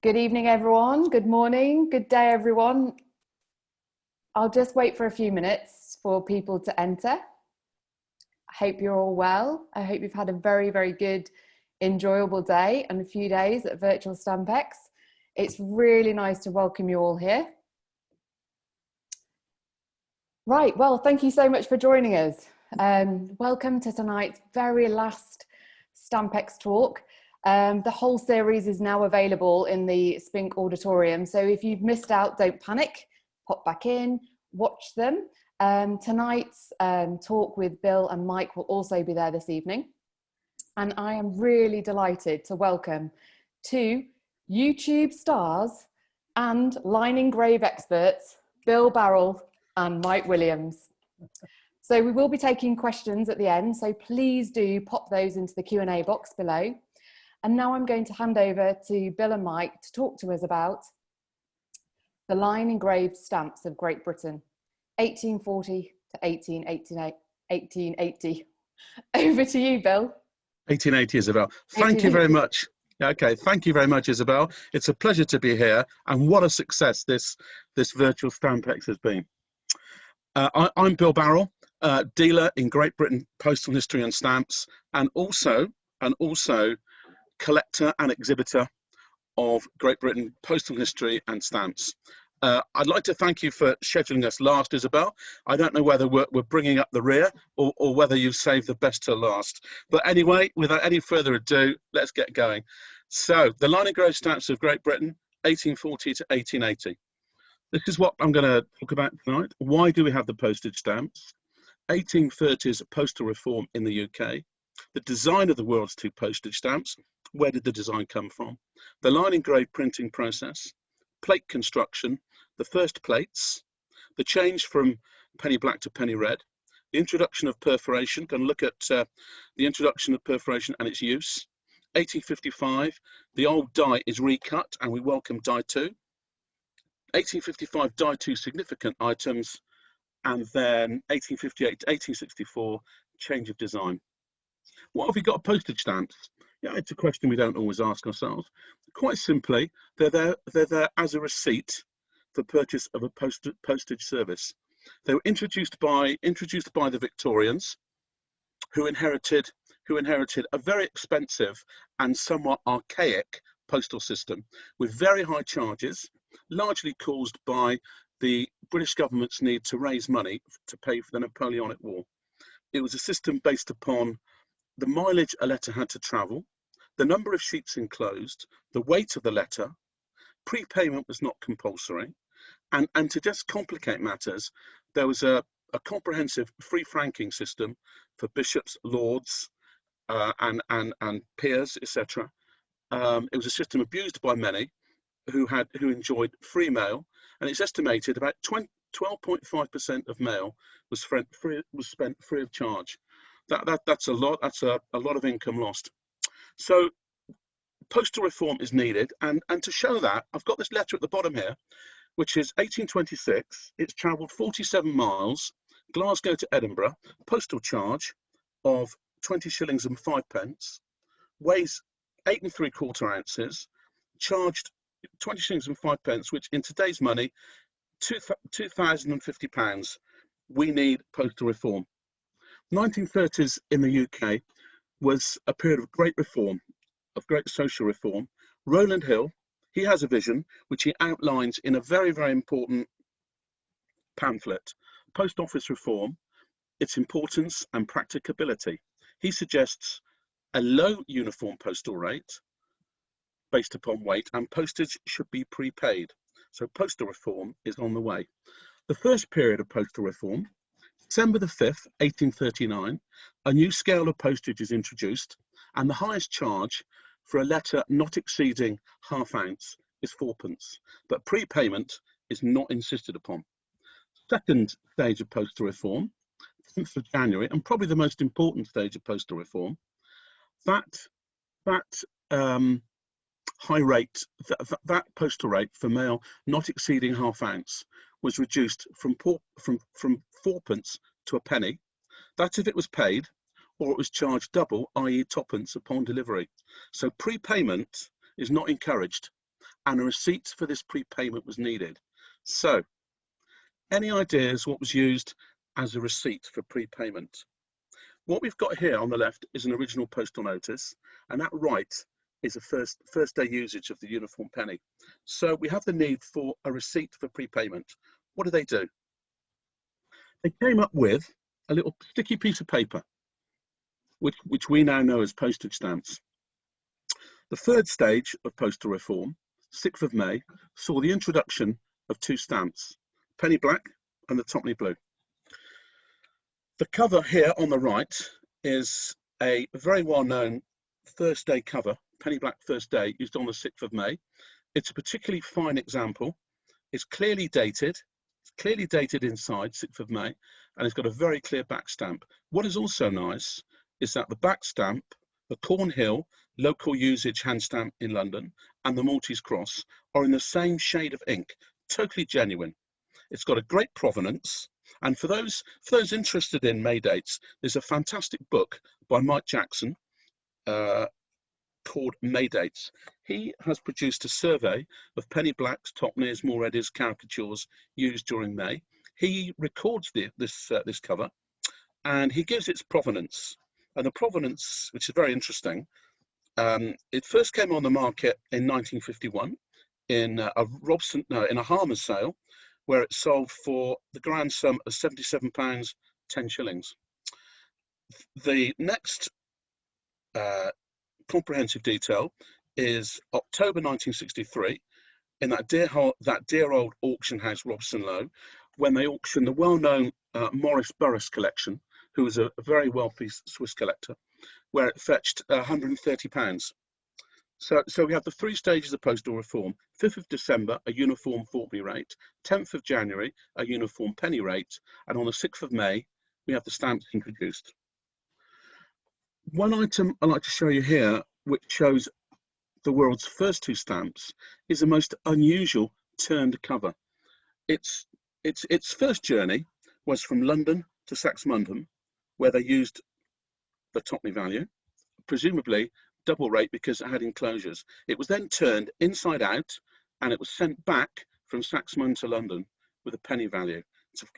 Good evening, everyone. Good morning. Good day, everyone. I'll just wait for a few minutes for people to enter. I hope you're all well. I hope you've had a very, very good, enjoyable day and a few days at Virtual Stampex. It's really nice to welcome you all here. Right, well, thank you so much for joining us. Welcome to tonight's very last Stampex talk. The whole series is now available in the Spink Auditorium. So if you've missed out, don't panic, pop back in, watch them. Tonight's talk with Bill and Mike will also be there this evening. And I am really delighted to welcome two YouTube stars and line engrave experts, Bill Barrell and Mike Williams. So we will be taking questions at the end, so please do pop those into the Q&A box below. And now I'm going to hand over to Bill and Mike to talk to us about the line engraved stamps of Great Britain, 1840 to 1880. Over to you, Bill. 1880, Isabel. Thank you very much. Okay, thank you very much, Isabel. It's a pleasure to be here, and what a success this virtual Stampex has been. I'm Bill Barrell, dealer in Great Britain postal history and stamps, and also collector and exhibitor of Great Britain postal history and stamps. I'd like to thank you for scheduling us last, Isabel. I don't know whether we're bringing up the rear or whether you've saved the best till last. But anyway, without any further ado, let's get going. So, the line engraved stamps of Great Britain, 1840 to 1880. This is what I'm going to talk about tonight. Why do we have the postage stamps? 1830s postal reform in the UK. The design of the world's two postage stamps. Where did the design come from? The line engraved printing process. Plate construction. The first plates. The change from penny black to penny red. The introduction of perforation. Going to look at the introduction of perforation and its use. 1855. The old die is recut and we welcome die 2. 1855, die 2 significant items, and then 1858 to 1864, change of design. What have we got postage stamps? Yeah, it's a question we don't always ask ourselves. Quite simply, they're there as a receipt for purchase of a postage service. They were introduced by the Victorians, who inherited a very expensive and somewhat archaic postal system with very high charges, largely caused by the British government's need to raise money to pay for the Napoleonic War. It was a system based upon the mileage a letter had to travel, the number of sheets enclosed, the weight of the letter. Prepayment was not compulsory, and to just complicate matters, there was a comprehensive free franking system for bishops, lords, and peers, etc. It was a system abused by many who enjoyed free mail, and it's estimated about 12.5% of mail was spent free of charge. That's a lot. That's a lot of income lost. So postal reform is needed, and to show that, I've got this letter at the bottom here, which is 1826. It's travelled 47 miles, Glasgow to Edinburgh. Postal charge of 20 shillings and 5 pence. Weighs 8 3/4 ounces. Charged 20 shillings and 5 pence, which in today's money, £2,050. We need postal reform. 1930s in the UK was a period of great reform, of great social reform. Rowland Hill, he has a vision which he outlines in a very, very important pamphlet, Post Office Reform, its importance and practicability. He suggests a low uniform postal rate based upon weight, and postage should be prepaid. So postal reform is on the way. The first period of postal reform, December the 5th, 1839, a new scale of postage is introduced, and the highest charge for a letter not exceeding ½ ounce is 4 pence, but prepayment is not insisted upon. Second stage of postal reform, 10th of January, and probably the most important stage of postal reform, that high rate, that postal rate for mail not exceeding ½ ounce was reduced from 4 pence to a penny. That's if it was paid, or it was charged double, i.e. 2 pence upon delivery. So prepayment is not encouraged, and a receipt for this prepayment was needed. So, any ideas what was used as a receipt for prepayment? What we've got here on the left is an original postal notice, and that right is a first day usage of the uniform penny. So we have the need for a receipt for prepayment. What do? They came up with a little sticky piece of paper, which we now know as postage stamps. The third stage of postal reform, 6th of May, saw the introduction of 2 stamps, penny black and the toppenny blue. The cover here on the right is a very well-known first day cover, penny black first day, used on the 6th of May. It's a particularly fine example. It's clearly dated inside, 6th of May, and it's got a very clear back stamp. What is also nice is that the back stamp, the Cornhill local usage hand stamp in London, and the Maltese cross are in the same shade of ink, totally genuine. It's got a great provenance. And for those interested in May dates, there's a fantastic book by Mike Jackson called May Dates. He has produced a survey of penny blacks, toppennies, moreheads, caricatures used during May. He records this cover, and he gives its provenance. And the provenance, which is very interesting, it first came on the market in 1951 in a Harmer's sale, where it sold for the grand sum of £77, 10 shillings. The next comprehensive detail is October 1963 in that dear old auction house Robson Low, when they auctioned the well-known Morris Burrus collection, who was a very wealthy Swiss collector, where it fetched £130. So we have the 3 stages of postal reform: 5th of December, a uniform 4p rate; 10th of January, a uniform penny rate; and on the 6th of May, we have the stamps introduced. One item I'd like to show you here, which shows the world's first 2 stamps, is a most unusual turned cover. Its first journey was from London to Saxmundham, where they used the toppenny value, presumably double rate because it had enclosures. It was then turned inside out, and it was sent back from Saxmundham to London with a penny value.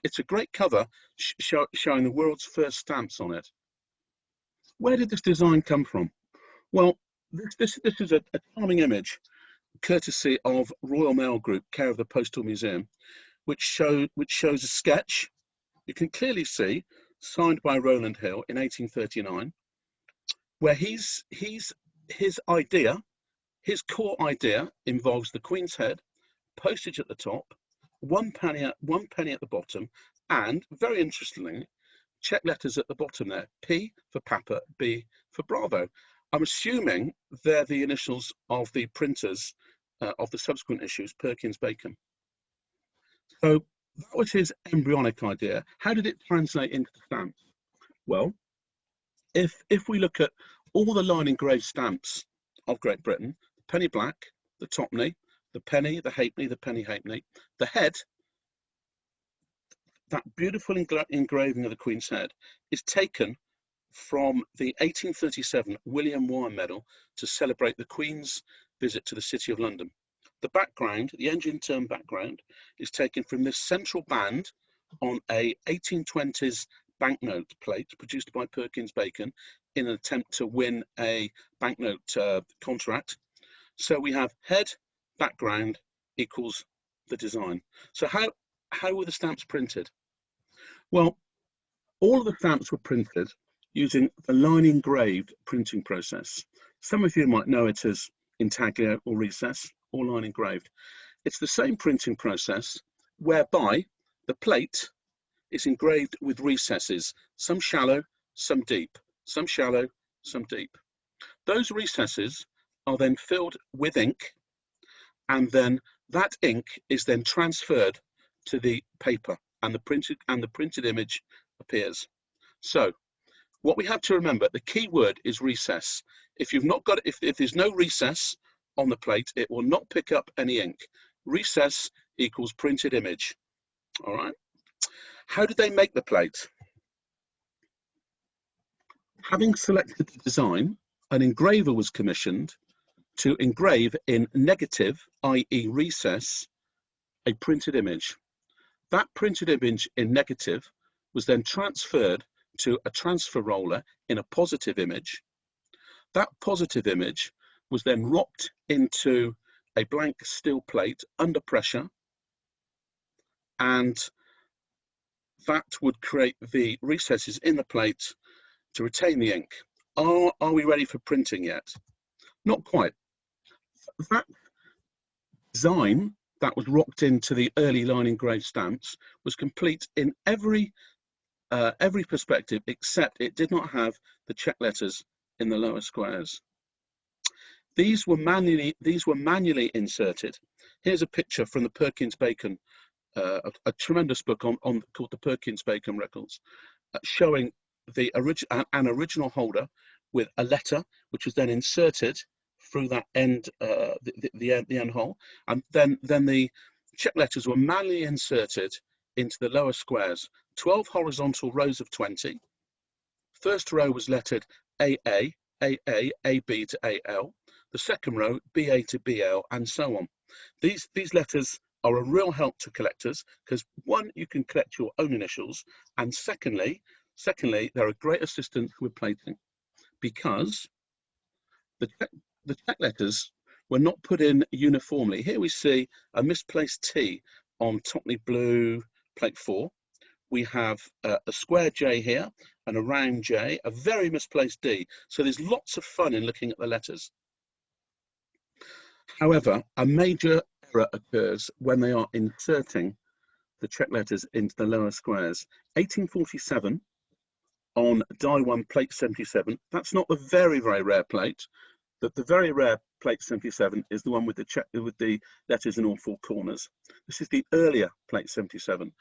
It's a great cover showing the world's first stamps on it. Where did this design come from? Well, this is a charming image, courtesy of Royal Mail Group, care of the Postal Museum, which shows a sketch. You can clearly see, signed by Rowland Hill in 1839, where his core idea involves the Queen's head, postage at the top, one penny at the bottom, and very interestingly, check letters at the bottom there: P for Papa, B for Bravo. I'm assuming they're the initials of the printers of the subsequent issues, Perkins Bacon. So that was his embryonic idea. How did it translate into the stamps? Well, if we look at all the line engraved stamps of Great Britain, the penny black, the toppenny, the penny, the halfpenny, the penny halfpenny, the head, that beautiful engraving of the Queen's head is taken from the 1837 William Warren Medal to celebrate the Queen's visit to the City of London. The background, the engine term background, is taken from this central band on a 1820s banknote plate produced by Perkins Bacon in an attempt to win a banknote contract. So we have head, background equals the design. So how were the stamps printed? Well, all of the stamps were printed using the line engraved printing process. Some of you might know it as intaglio or recess or line engraved. It's the same printing process whereby the plate is engraved with recesses, some shallow, some deep, some shallow, some deep. Those recesses are then filled with ink, and then that ink is then transferred to the paper, and the printed image appears. So what we have to remember, the key word is recess. If you've not got, if there's no recess on the plate, it will not pick up any ink. Recess equals printed image. All right. How did they make the plate? Having selected the design, an engraver was commissioned to engrave in negative, i.e. recess, a printed image. That printed image in negative was then transferred to a transfer roller in a positive image. That positive image was then rocked into a blank steel plate under pressure, and that would create the recesses in the plate to retain the ink. Are we ready for printing yet? Not quite. That design that was rocked into the early line engraved stamps was complete in every perspective, except it did not have the check letters in the lower squares. These were manually inserted. Here's a picture from the Perkins-Bacon, a tremendous book called the Perkins-Bacon Records, showing an original holder with a letter, which was then inserted through that end, the end hole, and then the check letters were manually inserted into the lower squares. 12 horizontal rows of 20. First row was lettered AA, AA, AB to AL. The second row, BA to BL, and so on. These letters are a real help to collectors because, one, you can collect your own initials, and secondly, they're a great assistance with plating, because the check letters were not put in uniformly. Here we see a misplaced T on Tottenham blue plate 4. We have a square J here and a round J, a very misplaced D. So there's lots of fun in looking at the letters. However, a major error occurs when they are inserting the check letters into the lower squares. 1847 on die 1 plate 77. That's not the very, very rare plate. The very rare plate 77 is the one with the letters in all four corners. This is the earlier plate 77.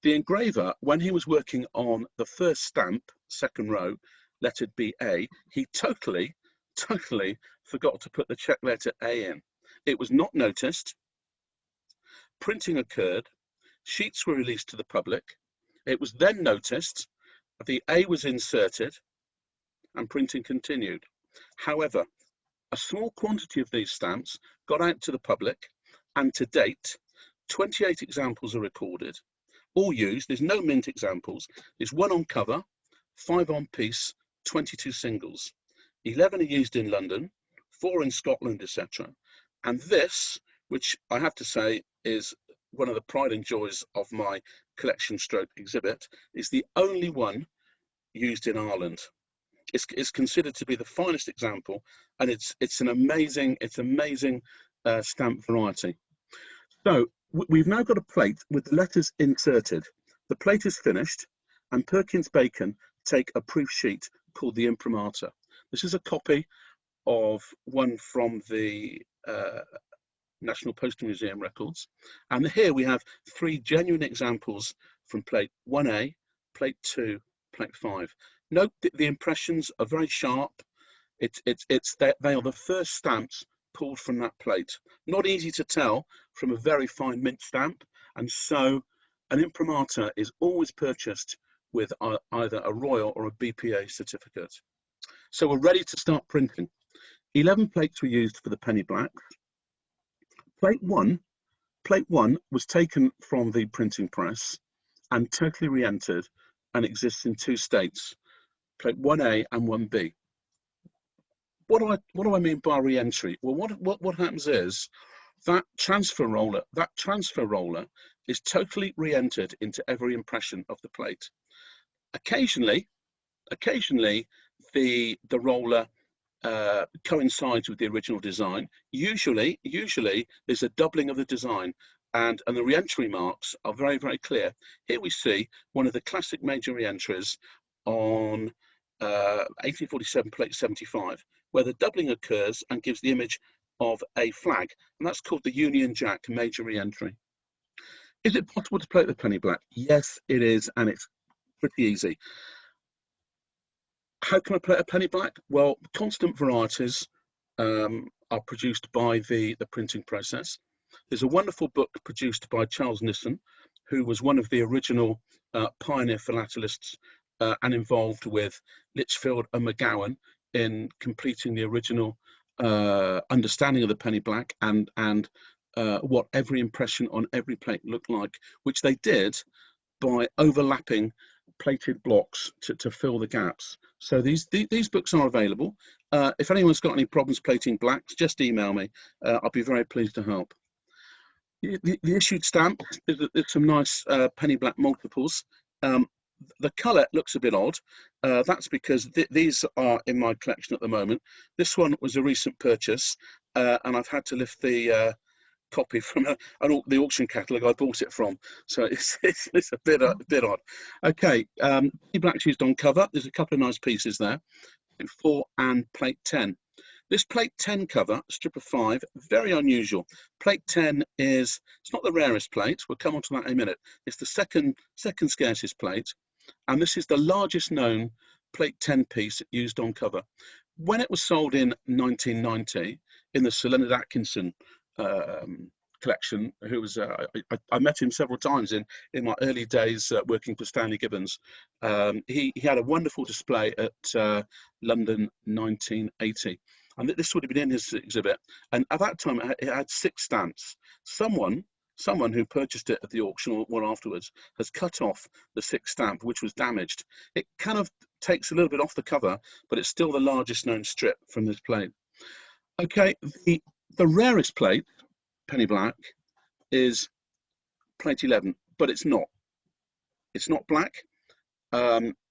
The engraver, when he was working on the first stamp, second row, lettered BA, he totally forgot to put the check letter A in. It was not noticed. Printing occurred. Sheets were released to the public. It was then noticed. The A was inserted and printing continued. However, a small quantity of these stamps got out to the public, and to date, 28 examples are recorded, all used. There's no mint examples. There's 1 on cover, 5 on piece, 22 singles. 11 are used in London, 4 in Scotland, etc. And this, which I have to say is one of the pride and joys of my collection stroke exhibit, is the only one used in Ireland. It's considered to be the finest example, and it's an amazing stamp variety. So we've now got a plate with the letters inserted. The plate is finished, and Perkins-Bacon take a proof sheet called the imprimatur. This is a copy of one from the National Postal Museum records, and here we have 3 genuine examples from plate 1A, plate 2, plate 5. Note that the impressions are very sharp. They are the first stamps pulled from that plate. Not easy to tell from a very fine mint stamp, and so an imprimatur is always purchased with either a Royal or a BPA certificate. So we're ready to start printing. 11 plates were used for the penny blacks. Plate one was taken from the printing press and totally re-entered and exists in 2 states, plate 1A and 1B. What do I mean by re-entry? Well, what happens is that transfer roller is totally re-entered into every impression of the plate. Occasionally the roller coincides with the original design. Usually there's a doubling of the design, and the re-entry marks are very, very clear. Here we see one of the classic major re-entries on 1847 plate 75, where the doubling occurs and gives the image of a flag, and that's called the Union Jack major re-entry. Is it possible to plate the penny black? Yes, it is, and it's pretty easy. How can I plate a penny black? Well, constant varieties are produced by the printing process. There's a wonderful book produced by Charles Nissen, who was one of the original pioneer philatelists and involved with Litchfield and McGowan in completing the original understanding of the penny black and what every impression on every plate looked like, which they did by overlapping plated blocks to fill the gaps. So these books are available. If anyone's got any problems plating blacks, just email me. I'll be very pleased to help. The issued stamp is some nice penny black multiples. The colour looks a bit odd. That's because these are in my collection at the moment. This one was a recent purchase, and I've had to lift the copy from the auction catalogue I bought it from. So it's a bit odd. Okay, penny black's used on cover. There's a couple of nice pieces there. Plate 4 and plate 10. This plate 10 cover, strip of 5, very unusual. Plate 10 it's not the rarest plate. We'll come on to that in a minute. It's the second scarcest plate. And this is the largest known plate 10 piece used on cover. When it was sold in 1990 in the Sir Leonard Atkinson collection, who was I met him several times in my early days working for Stanley Gibbons. He had a wonderful display at London 1980, and this would have been in his exhibit. And at that time, it had 6 stamps. Someone who purchased it at the auction or afterwards has cut off the 6th stamp, which was damaged. It kind of takes a little bit off the cover, but it's still the largest known strip from this plate. Okay, the rarest plate, penny black, is plate 11, but it's not. It's not black.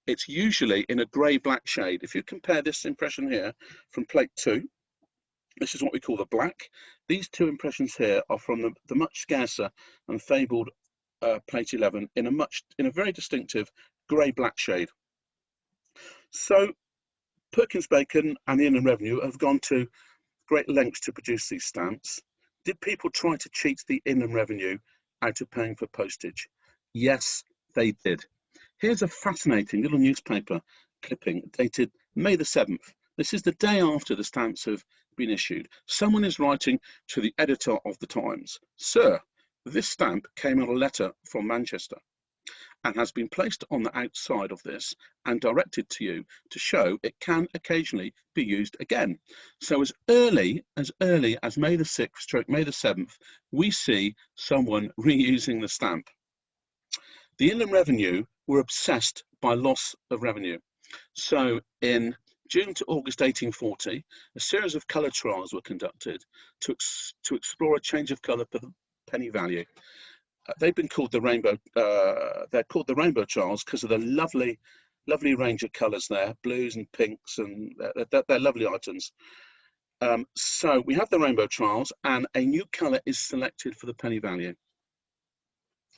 It's usually in a grey-black shade. If you compare this impression here from plate 2, this is what we call the black. These 2 impressions here are from the much scarcer and fabled plate 11 in a very distinctive grey-black shade. So Perkins Bacon and the Inland Revenue have gone to great lengths to produce these stamps. Did people try to cheat the Inland Revenue out of paying for postage? Yes, they did. Here's a fascinating little newspaper clipping dated May the 7th. This is the day after the stamps have been issued. Someone is writing to the editor of the Times, "Sir, this stamp came on a letter from Manchester and has been placed on the outside of this and directed to you to show it can occasionally be used again." So as early as May the 6th / May the 7th, we see someone reusing the stamp. The Inland Revenue were obsessed by loss of revenue. So in June to August 1840, a series of colour trials were conducted to explore a change of colour for the penny value. They've been called the rainbow. They're called the rainbow trials because of the lovely range of colours there, blues and pinks, and they're lovely items. So we have the rainbow trials, and a new colour is selected for the penny value.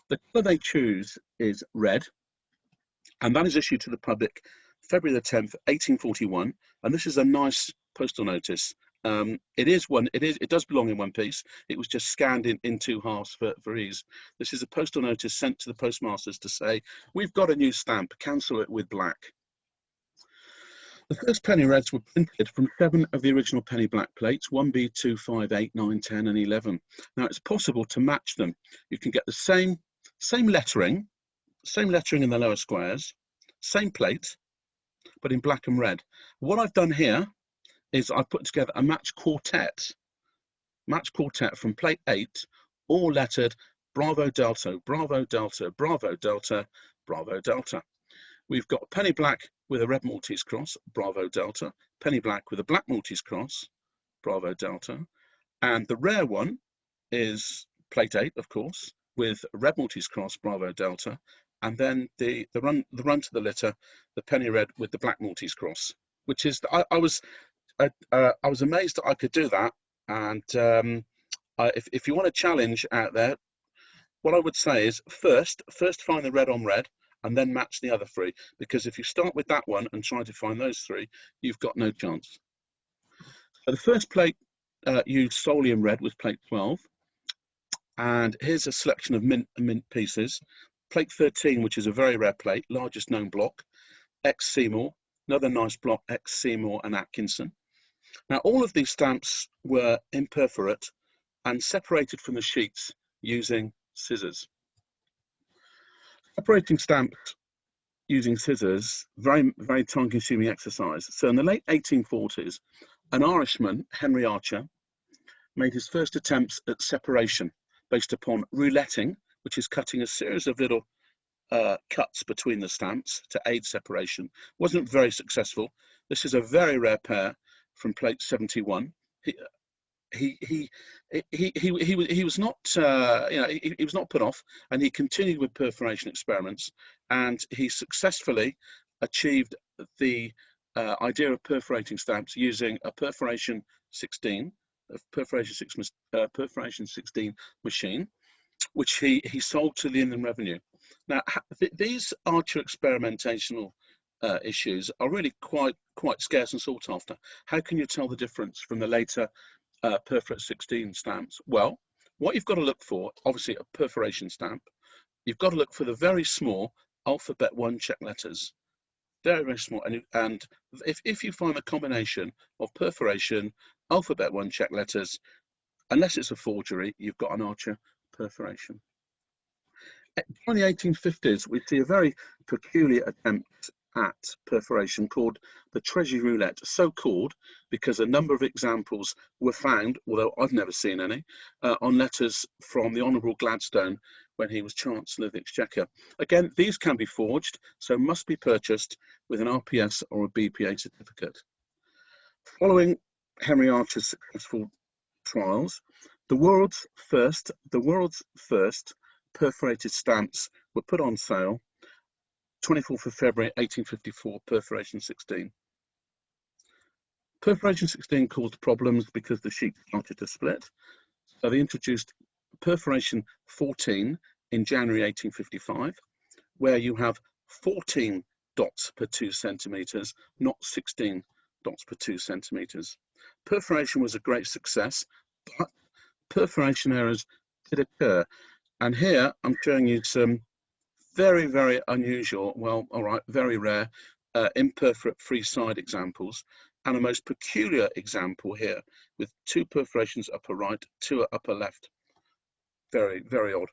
The colour they choose is red, and that is issued to the public February the 10th, 1841, and this is a nice postal notice. It does belong in one piece. It was just scanned in 2 halves for ease. This is a postal notice sent to the postmasters to say, "We've got a new stamp, cancel it with black." The first penny reds were printed from 7 of the original penny black plates, 1B, 2, 5, 8, 9, 10, and 11. Now it's possible to match them. You can get the same lettering in the lower squares, same plate, but in black and red. What I've done here is I've put together a match quartet from plate 8, all lettered Bravo Delta, Bravo Delta, Bravo Delta, Bravo Delta. We've got penny black with a red Maltese cross, Bravo Delta, penny black with a black Maltese cross, Bravo Delta, and the rare one is plate 8, of course, with red Maltese cross, Bravo Delta, and then the run to the litter, the penny red with the black Maltese cross, which is I was amazed that I could do that. And if you want a challenge out there, what I would say is first find the red on red and then match the other 3, because if you start with that one and try to find those 3, you've got no chance. So the first plate used solely in red was plate 12, and here's a selection of mint pieces. Plate 13, which is a very rare plate, largest known block, X Seymour, another nice block, X Seymour and Atkinson. Now all of these stamps were imperforate and separated from the sheets using scissors. Separating stamps using scissors, very time-consuming exercise. So in the late 1840s, An Irishman, Henry Archer, made his first attempts at separation based upon rouletting, which is cutting a series of little cuts between the stamps to aid separation. Wasn't very successful. This is a very rare pair from plate 71. He was not he was not put off, and he continued with perforation experiments, and he successfully achieved the idea of perforating stamps using a perforation 16 machine, which he sold to the Inland Revenue. Now, these Archer experimentational issues are really quite scarce and sought after. How can you tell the difference from the later perforate 16 stamps? Well, what you've got to look for, obviously a perforation stamp, you've got to look for the very small alphabet 1 check letters, very small, and if you find a combination of perforation, alphabet 1 check letters, unless it's a forgery, you've got an Archer perforation. In the 1850s, we see a very peculiar attempt at perforation called the Treasury Roulette, so called because a number of examples were found, although I've never seen any, on letters from the Honourable Gladstone when he was Chancellor of the Exchequer. Again, these can be forged, so must be purchased with an RPS or a BPA certificate. Following Henry Archer's successful trials, the world's first perforated stamps were put on sale 24th of February 1854, perforation 16. Perforation 16 caused problems because the sheet started to split, so they introduced perforation 14 in January 1855, where you have 14 dots per 2 centimeters, not 16 dots per 2 centimeters. Perforation was a great success, but perforation errors did occur. And here I'm showing you some very, very unusual, well, all right, very rare imperforate free side examples, and a most peculiar example here with 2 perforations upper right, 2 upper left. Very, very odd.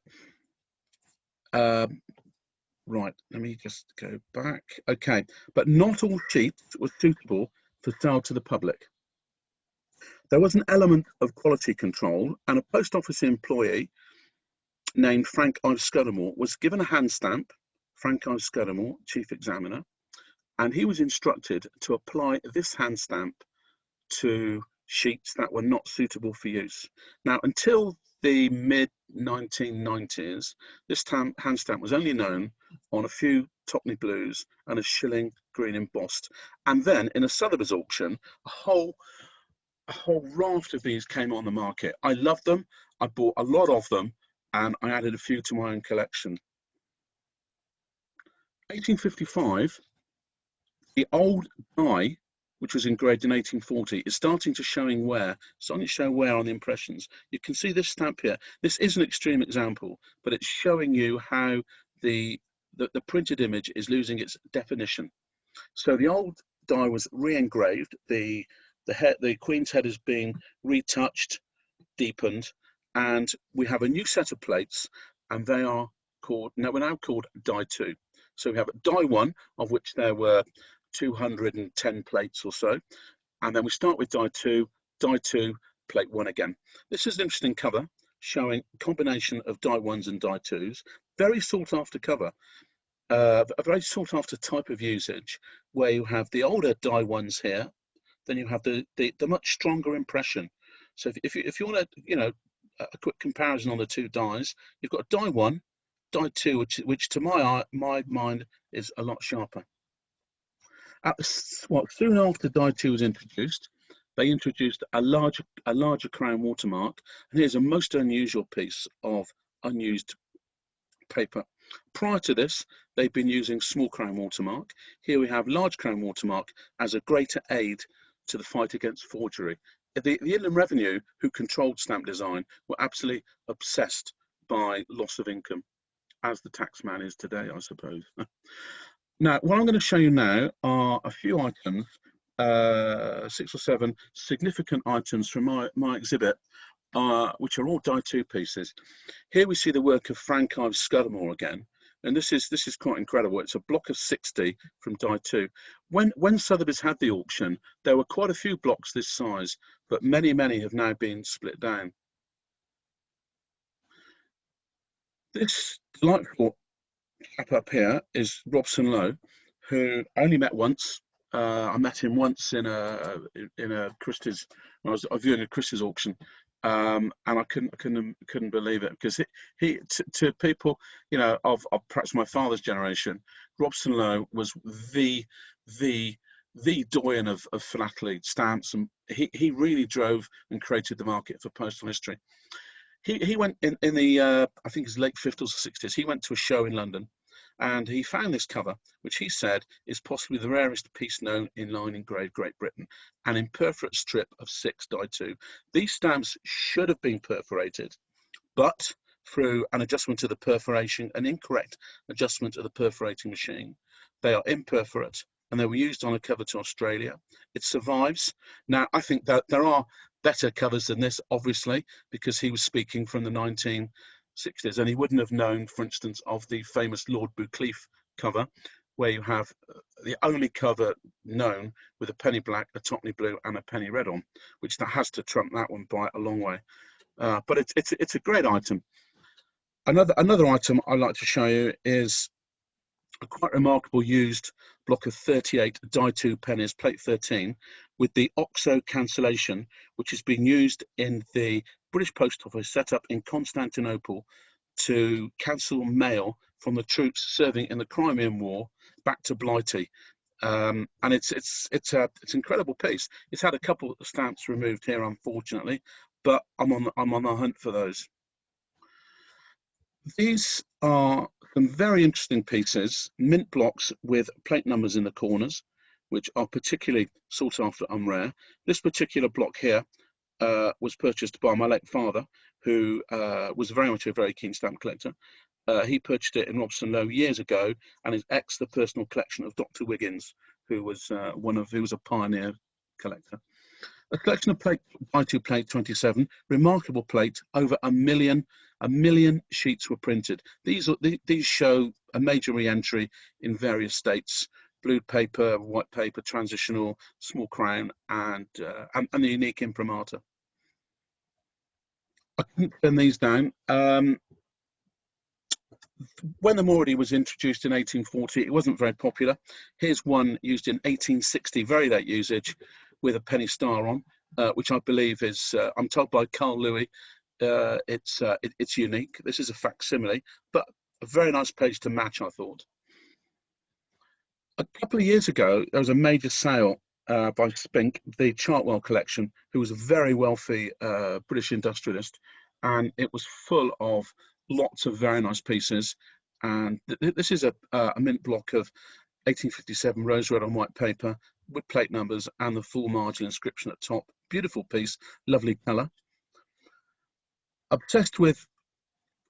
Right, let me just go back. Okay, but not all sheets were suitable for sale to the public. There was an element of quality control, and a post office employee named Frank Ives Scudamore was given a hand stamp, Frank Ives Scudamore, chief examiner, and he was instructed to apply this hand stamp to sheets that were not suitable for use. Now, until the mid-1990s, this hand stamp was only known on a few Topney Blues and a shilling green embossed. And then in a Sotheby's auction, a whole raft of these came on the market. I loved them. I bought a lot of them, and I added a few to my own collection. 1855, the old die, which was engraved in 1840, is starting to show wear on the impressions. You can see this stamp here. This is an extreme example, but it's showing you how the printed image is losing its definition. So the old die was re-engraved. The Queen's head is being retouched, deepened, and we have a new set of plates, and they are called, we're now called die 2. So we have die 1, of which there were 210 plates or so, and then we start with die 2, plate 1 again. This is an interesting cover showing a combination of die 1s and die 2s. Very sought after cover, a very sought after type of usage, where you have the older die 1s here, then you have the much stronger impression. So if you want to, a quick comparison on the 2 dies, you've got die 1, die 2, which to my mind is a lot sharper. Soon after die 2 was introduced, they introduced a larger crown watermark, and here's a most unusual piece of unused paper. Prior to this, they've been using small crown watermark. Here we have large crown watermark as a greater aid to the fight against forgery. The Inland Revenue, who controlled stamp design, were absolutely obsessed by loss of income, as the taxman is today, I suppose. Now, what I'm going to show you now are a few items, 6 or 7 significant items from my exhibit, which are all die 2 pieces. Here we see the work of Frank Ives Scudamore again, and this is quite incredible. It's a block of 60 from die 2. When Sotheby's had the auction, there were quite a few blocks this size, but many have now been split down. This delightful chap up here is Robson Lowe, who I only met once. I met him once in a Christie's. I was viewing a Christie's auction, and I couldn't believe it, because he to people, you know, of perhaps my father's generation, Robson Lowe was the doyen of philately stamps, and he really drove and created the market for postal history. He went in the I think his late 50s or 60s. He went to a show in London, and he found this cover, which he said is possibly the rarest piece known in line engraved Great Britain, an imperforate strip of 6 die 2. These stamps should have been perforated, but through an adjustment of the perforation, an incorrect adjustment of the perforating machine, they are imperforate, and they were used on a cover to Australia. It survives. Now, I think that there are better covers than this, obviously, because he was speaking from the 1960s, and he wouldn't have known, for instance, of the famous Lord Buccleuch cover, where you have the only cover known with a penny black, a topney blue, and a penny red on, which that has to trump that one by a long way. But it's a great item. Another item I'd like to show you is a quite remarkable used block of 38 die 2 pennies, plate 13, with the OXO cancellation, which has been used in the British Post Office set up in Constantinople to cancel mail from the troops serving in the Crimean War back to Blighty. And it's an incredible piece. It's had a couple of stamps removed here, unfortunately, but I'm on the hunt for those. These are some very interesting pieces, mint blocks with plate numbers in the corners, which are particularly sought after and rare. This particular block here was purchased by my late father, who was very much a very keen stamp collector. He purchased it in Robson Lowe years ago, and is the personal collection of Dr. Wiggins, who was a pioneer collector. A collection of plate die 2 plate 27, remarkable plate, over a million sheets were printed. These show a major re-entry in various states: blue paper, white paper, transitional, small crown, and the unique imprimatur. I couldn't turn these down. When the Moorady was introduced in 1840, it wasn't very popular. Here's one used in 1860, very late usage, with a penny star on, which I believe is, I'm told by Carl Louis, it's unique. This is a facsimile, but a very nice page to match, I thought. A couple of years ago, there was a major sale by Spink, the Chartwell collection, who was a very wealthy British industrialist, and it was full of lots of very nice pieces. And this is a mint block of 1857 rose red on white paper with plate numbers and the full margin inscription at top. Beautiful piece, lovely colour. Obsessed with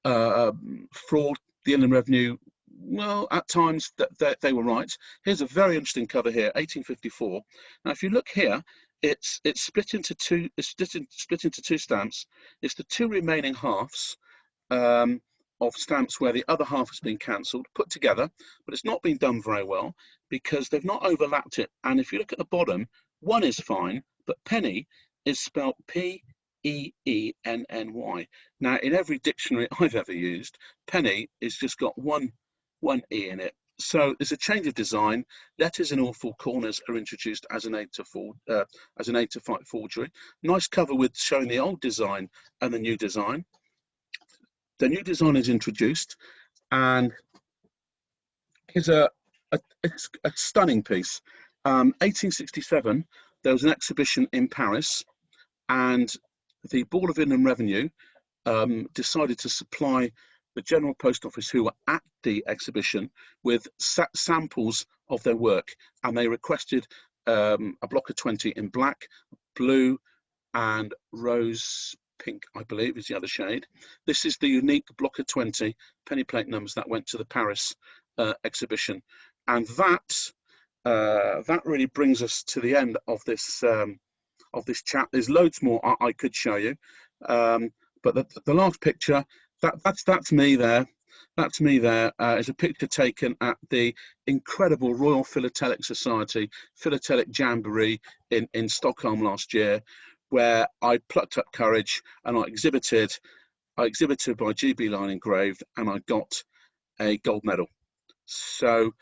fraud, the Inland Revenue. Well, at times they were right. Here's a very interesting cover here, 1854. Now, if you look here, it's split into two. It's split into two stamps. It's the two remaining halves of stamps where the other half has been cancelled, put together, but it's not been done very well because they've not overlapped it. And if you look at the bottom, one is fine, but penny is spelt P-E-E-N-N-Y. Now, in every dictionary I've ever used, penny is just got one E in it. So there's a change of design. Letters in all four corners are introduced as an aid to fight forgery. Nice cover with showing the old design and the new design. The new design is introduced, and is a stunning piece. 1867, there was an exhibition in Paris, and the Board of Inland Revenue decided to supply the General Post Office, who were at the exhibition, with samples of their work, and they requested a block of 20 in black, blue, and rose pink, I believe is the other shade. This is the unique block of 20 penny plate numbers that went to the Paris exhibition, and that really brings us to the end of this chat. There's loads more I could show you, but the last picture, that's me there. That's me there. Is a picture taken at the incredible Royal Philatelic Society Philatelic Jamboree in Stockholm last year, where I plucked up courage and I exhibited by GB Line Engraved, and I got a gold medal. So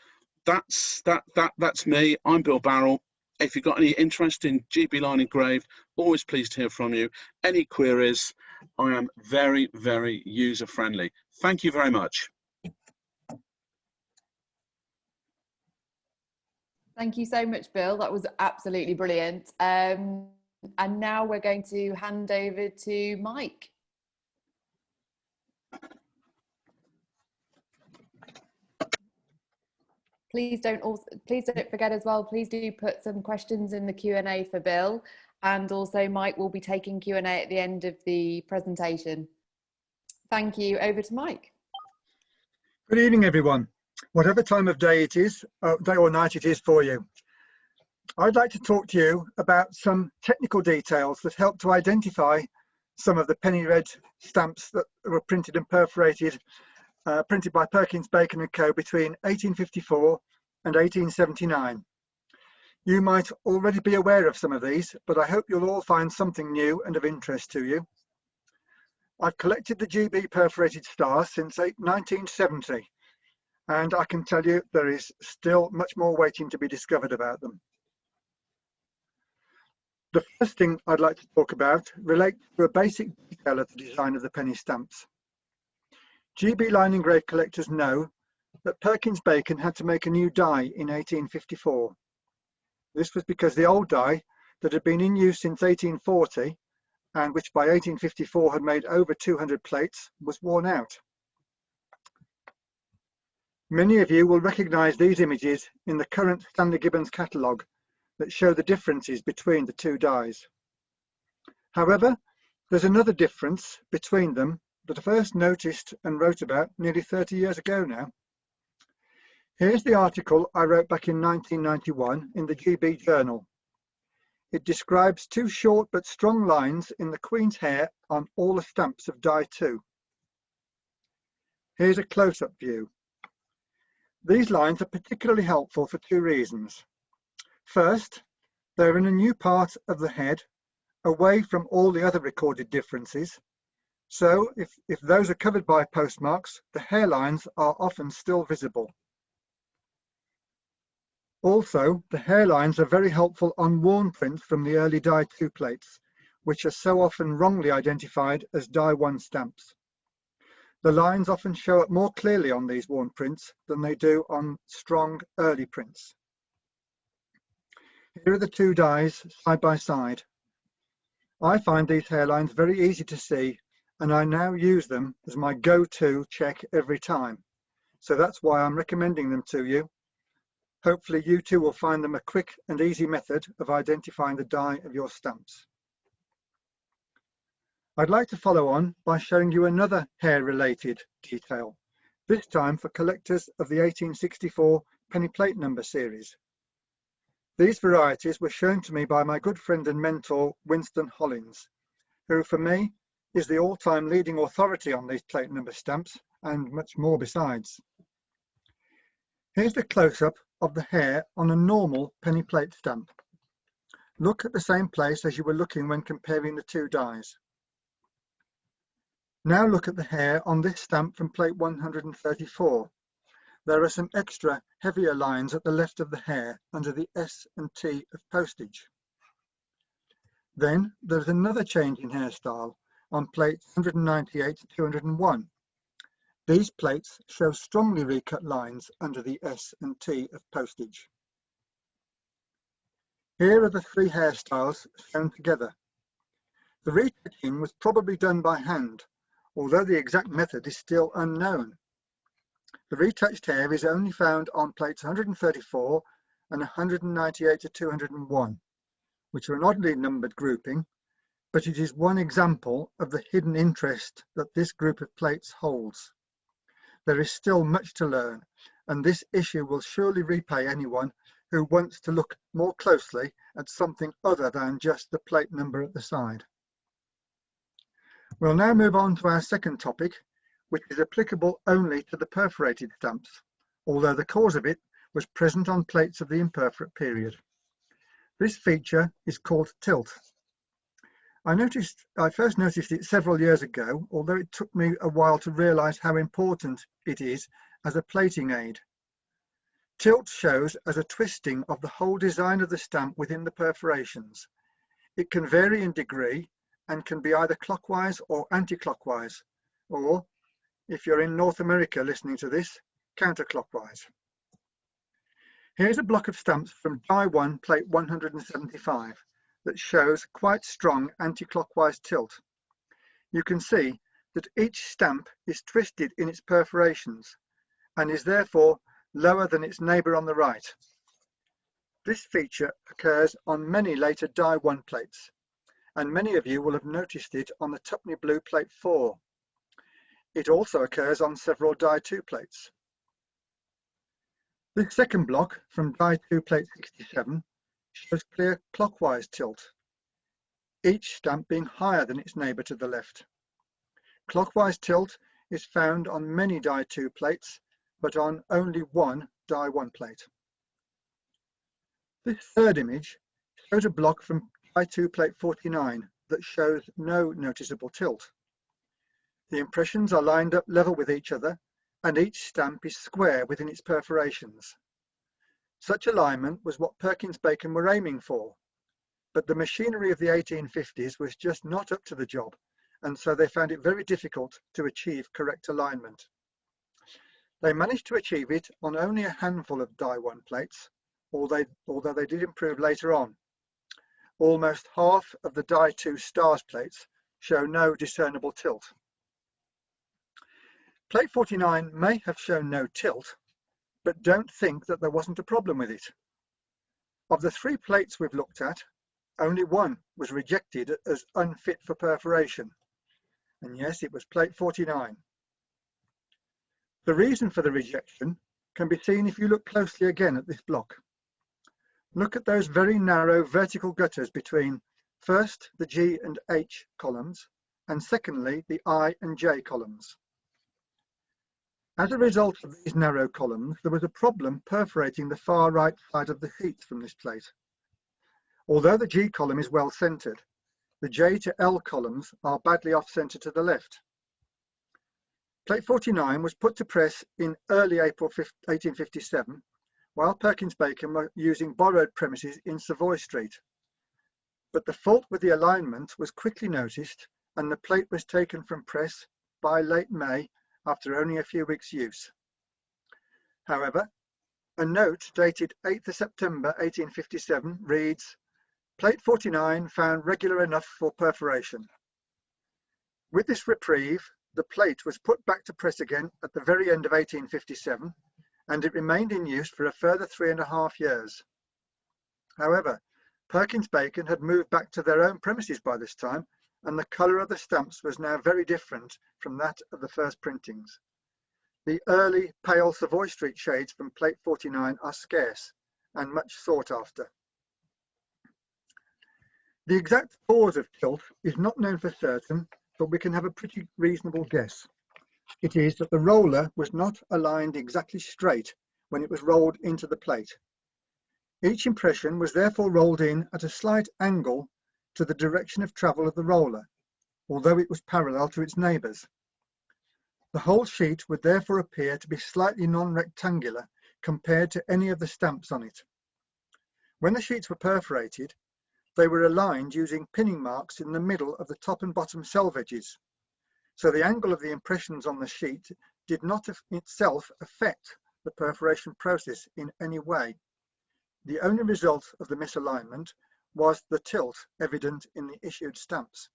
that's me. I'm Bill Barrell. If you've got any interest in GB Line Engraved, always pleased to hear from you. Any queries, I am very, very user friendly. Thank you very much. Thank you so much, Bill. That was absolutely brilliant. And now we're going to hand over to Mike. Please don't forget as well, please do put some questions in the Q&A for Bill, and also Mike will be taking Q&A at the end of the presentation. Thank you. Over to Mike. Good evening, everyone. Whatever time of day it is, day or night it is for you. I'd like to talk to you about some technical details that help to identify some of the penny red stamps that were printed and perforated printed by Perkins, Bacon & Co. between 1854 and 1879. You might already be aware of some of these, but I hope you'll all find something new and of interest to you. I've collected the GB perforated stars since 1970, and I can tell you there is still much more waiting to be discovered about them. The first thing I'd like to talk about relates to a basic detail of the design of the penny stamps. GB Line Engraved collectors know that Perkins Bacon had to make a new die in 1854. This was because the old die that had been in use since 1840, and which by 1854 had made over 200 plates, was worn out. Many of you will recognise these images in the current Stanley Gibbons catalogue that show the differences between the two dies. However, there's another difference between them that I first noticed and wrote about nearly 30 years ago now. Here's the article I wrote back in 1991 in the GB Journal. It describes two short but strong lines in the Queen's hair on all the stamps of die 2. Here's a close-up view. These lines are particularly helpful for two reasons. First, they're in a new part of the head, away from all the other recorded differences. So if those are covered by postmarks, the hairlines are often still visible. Also, the hairlines are very helpful on worn prints from the early die 2 plates, which are so often wrongly identified as die 1 stamps. The lines often show up more clearly on these worn prints than they do on strong early prints. Here are the two dies side by side. I find these hairlines very easy to see, and I now use them as my go-to check every time. So that's why I'm recommending them to you. Hopefully you too will find them a quick and easy method of identifying the die of your stamps. I'd like to follow on by showing you another hair-related detail, this time for collectors of the 1864 penny plate number series. These varieties were shown to me by my good friend and mentor, Winston Hollins, who for me is the all-time leading authority on these plate number stamps and much more besides. Here's the close-up of the hair on a normal penny plate stamp. Look at the same place as you were looking when comparing the two dies. Now look at the hair on this stamp from plate 134. There are some extra heavier lines at the left of the hair under the S and T of postage. Then there's another change in hairstyle on plates 198 to 201. These plates show strongly recut lines under the S and T of postage. Here are the three hairstyles shown together. The retouching was probably done by hand, although the exact method is still unknown. The retouched hair is only found on plates 134 and 198 to 201, which are an oddly numbered grouping, but it is one example of the hidden interest that this group of plates holds. There is still much to learn, and this issue will surely repay anyone who wants to look more closely at something other than just the plate number at the side. We'll now move on to our second topic, which is applicable only to the perforated stamps, although the cause of it was present on plates of the imperforate period. This feature is called tilt. I first noticed it several years ago, although it took me a while to realise how important it is as a plating aid. Tilt shows as a twisting of the whole design of the stamp within the perforations. It can vary in degree and can be either clockwise or anti-clockwise, or, if you're in North America listening to this, counterclockwise. Here's a block of stamps from die 1 plate 175 that shows quite strong anti-clockwise tilt. You can see that each stamp is twisted in its perforations and is therefore lower than its neighbour on the right. This feature occurs on many later die 1 plates, and many of you will have noticed it on the tuppenny blue plate 4. It also occurs on several die 2 plates. This second block from die 2 plate 67 shows clear clockwise tilt, each stamp being higher than its neighbour to the left. Clockwise tilt is found on many die 2 plates, but on only one die 1 plate. This third image shows a block from die 2 plate 49 that shows no noticeable tilt. The impressions are lined up level with each other, and each stamp is square within its perforations. Such alignment was what Perkins-Bacon were aiming for, but the machinery of the 1850s was just not up to the job, and so they found it very difficult to achieve correct alignment. They managed to achieve it on only a handful of die 1 plates, although they did improve later on. Almost half of the die 2 stars plates show no discernible tilt. Plate 49 may have shown no tilt, but don't think that there wasn't a problem with it. Of the 3 plates we've looked at, only one was rejected as unfit for perforation, and yes, it was plate 49. The reason for the rejection can be seen if you look closely again at this block. Look at those very narrow vertical gutters between, first, the G and H columns, and secondly, the I and J columns. As a result of these narrow columns, there was a problem perforating the far right side of the sheets from this plate. Although the G column is well centred, the J to L columns are badly off-centre to the left. Plate 49 was put to press in early April 1857, while Perkins-Bacon were using borrowed premises in Savoy Street. But the fault with the alignment was quickly noticed, and the plate was taken from press by late May after only a few weeks' use. However, a note dated 8th September 1857 reads, "Plate 49 found regular enough for perforation." With this reprieve, the plate was put back to press again at the very end of 1857, and it remained in use for a further 3.5 years. However, Perkins-Bacon had moved back to their own premises by this time, and the colour of the stamps was now very different from that of the first printings. The early pale Savoy Street shades from plate 49 are scarce and much sought after. The exact cause of tilt is not known for certain, but we can have a pretty reasonable guess. It is that the roller was not aligned exactly straight when it was rolled into the plate. Each impression was therefore rolled in at a slight angle to the direction of travel of the roller, although it was parallel to its neighbours. The whole sheet would therefore appear to be slightly non-rectangular compared to any of the stamps on it. When the sheets were perforated, they were aligned using pinning marks in the middle of the top and bottom selvages, so the angle of the impressions on the sheet did not itself affect the perforation process in any way. The only result of the misalignment was the tilt evident in the issued stamps.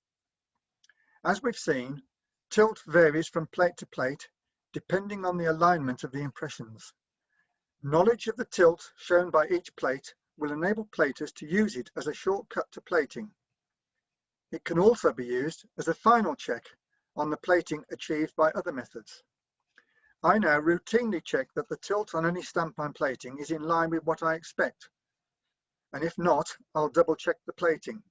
As we've seen, tilt varies from plate to plate depending on the alignment of the impressions. Knowledge of the tilt shown by each plate will enable platers to use it as a shortcut to plating. It can also be used as a final check on the plating achieved by other methods. I now routinely check that the tilt on any stamp I'm plating is in line with what I expect, and if not, I'll double check the plating.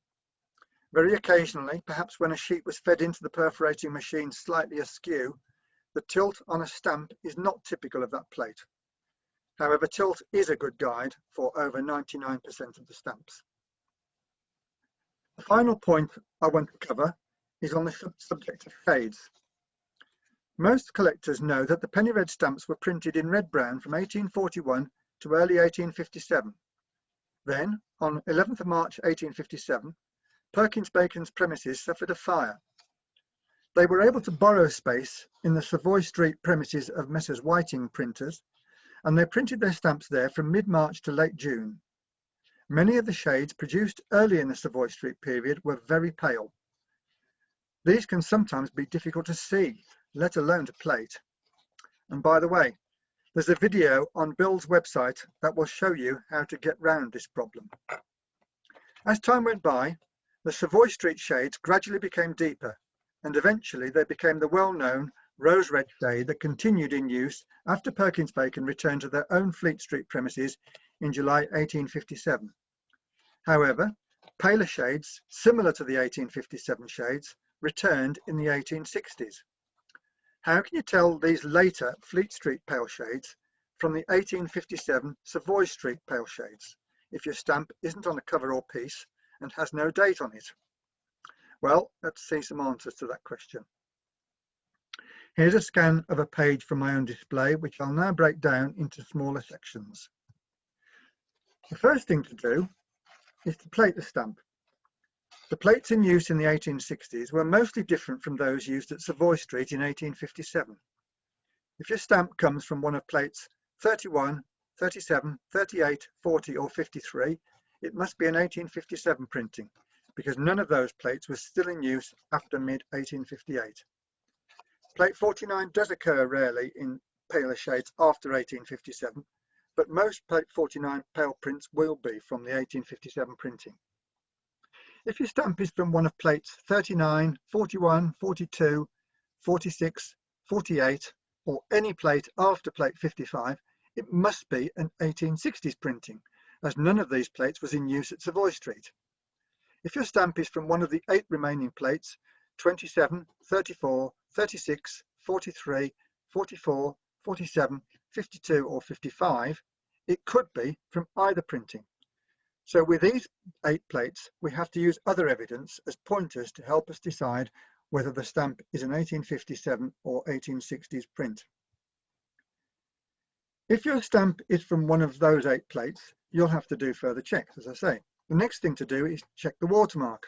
Very occasionally, perhaps when a sheet was fed into the perforating machine slightly askew, the tilt on a stamp is not typical of that plate. However, tilt is a good guide for over 99% of the stamps. The final point I want to cover is on the subject of shades. Most collectors know that the penny red stamps were printed in red-brown from 1841 to early 1857. Then, on 11th of March 1857, Perkins-Bacon's premises suffered a fire. They were able to borrow space in the Savoy Street premises of Messrs. Whiting printers, and they printed their stamps there from mid-March to late June. Many of the shades produced early in the Savoy Street period were very pale. These can sometimes be difficult to see, let alone to plate. And by the way, there's a video on Bill's website that will show you how to get round this problem. As time went by, the Savoy Street shades gradually became deeper, and eventually they became the well-known rose red shade that continued in use after Perkins-Bacon returned to their own Fleet Street premises in July 1857. However, paler shades, similar to the 1857 shades, returned in the 1860s. How can you tell these later Fleet Street pale shades from the 1857 Savoy Street pale shades if your stamp isn't on a cover or piece and has no date on it? Well, let's see some answers to that question. Here's a scan of a page from my own display, which I'll now break down into smaller sections. The first thing to do is to plate the stamp. The plates in use in the 1860s were mostly different from those used at Savoy Street in 1857. If your stamp comes from one of plates 31, 37, 38, 40 or 53, it must be an 1857 printing, because none of those plates was still in use after mid-1858. Plate 49 does occur rarely in paler shades after 1857, but most plate 49 pale prints will be from the 1857 printing. If your stamp is from one of plates 39, 41, 42, 46, 48, or any plate after plate 55, it must be an 1860s printing, as none of these plates was in use at Savoy Street. If your stamp is from one of the 8 remaining plates, 27, 34, 36, 43, 44, 47, 52 or 55, it could be from either printing. So with these 8 plates, we have to use other evidence as pointers to help us decide whether the stamp is an 1857 or 1860s print. If your stamp is from one of those 8 plates, you'll have to do further checks, as I say. The next thing to do is check the watermark.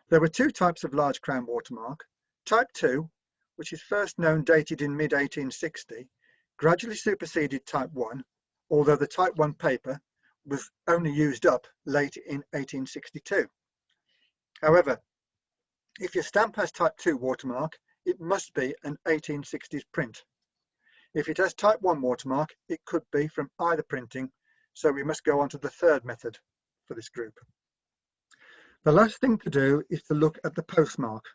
There were 2 types of large crown watermark. Type 2, which is first known dated in mid-1860, gradually superseded Type 1, although the Type 1 paper was only used up late in 1862. However, if your stamp has Type 2 watermark, it must be an 1860s print. If it has Type 1 watermark, it could be from either printing, so we must go on to the third method for this group. The last thing to do is to look at the postmark,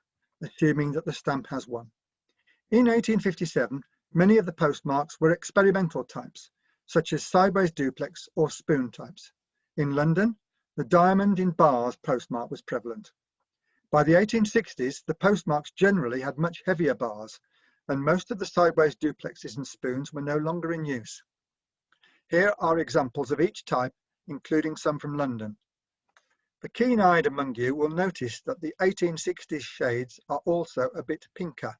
assuming that the stamp has one. In 1857, many of the postmarks were experimental types, such as sideways duplex or spoon types. In London, the diamond in bars postmark was prevalent. By the 1860s, the postmarks generally had much heavier bars, and most of the sideways duplexes and spoons were no longer in use. Here are examples of each type, including some from London. The keen-eyed among you will notice that the 1860s shades are also a bit pinker.